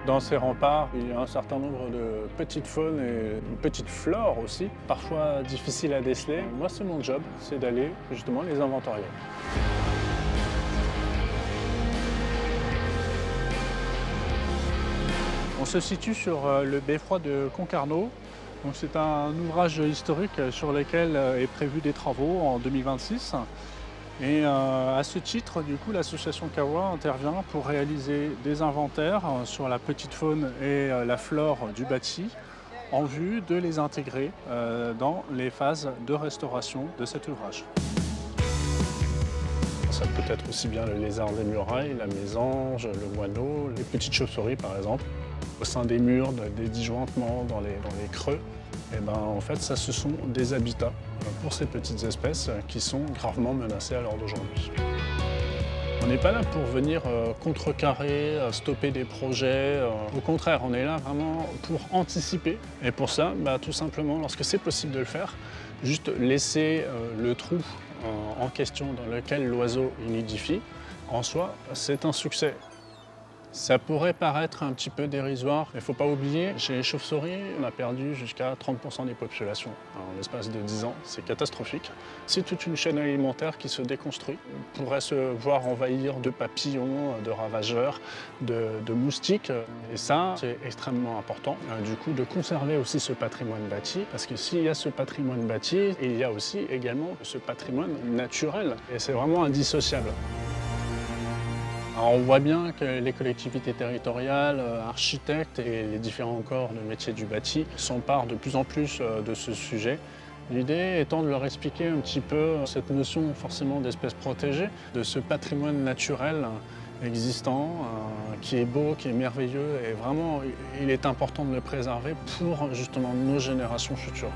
Dans ces remparts, il y a un certain nombre de petites faunes et une petite flore aussi, parfois difficiles à déceler. Moi, c'est mon job, c'est d'aller justement les inventorier. On se situe sur le beffroi de Concarneau. Donc c'est un ouvrage historique sur lequel est prévu des travaux en 2026. Et à ce titre, du coup, l'association Kawa intervient pour réaliser des inventaires sur la petite faune et la flore du bâti en vue de les intégrer dans les phases de restauration de cet ouvrage. Ça peut être aussi bien le lézard des murailles, la mésange, le moineau, les petites chauves-souris par exemple. Au sein des murs, des disjointements, dans les creux, et ben, en fait, ça, ce sont des habitats pour ces petites espèces qui sont gravement menacées à l'heure d'aujourd'hui. On n'est pas là pour venir contrecarrer, stopper des projets. Au contraire, on est là vraiment pour anticiper. Et pour ça, bah, tout simplement, lorsque c'est possible de le faire, juste laisser le trou en question dans lequel l'oiseau nidifie, en soi, c'est un succès. Ça pourrait paraître un petit peu dérisoire, mais il ne faut pas oublier, chez les chauves-souris, on a perdu jusqu'à 30% des populations en l'espace de 10 ans. C'est catastrophique. C'est toute une chaîne alimentaire qui se déconstruit. On pourrait se voir envahir de papillons, de ravageurs, de moustiques. Et ça, c'est extrêmement important, du coup, de conserver aussi ce patrimoine bâti, parce que s'il y a ce patrimoine bâti, il y a aussi également ce patrimoine naturel. Et c'est vraiment indissociable. Alors on voit bien que les collectivités territoriales, architectes et les différents corps de métiers du bâti s'emparent de plus en plus de ce sujet. L'idée étant de leur expliquer un petit peu cette notion forcément d'espèces protégées, de ce patrimoine naturel existant, qui est beau, qui est merveilleux et vraiment il est important de le préserver pour justement nos générations futures.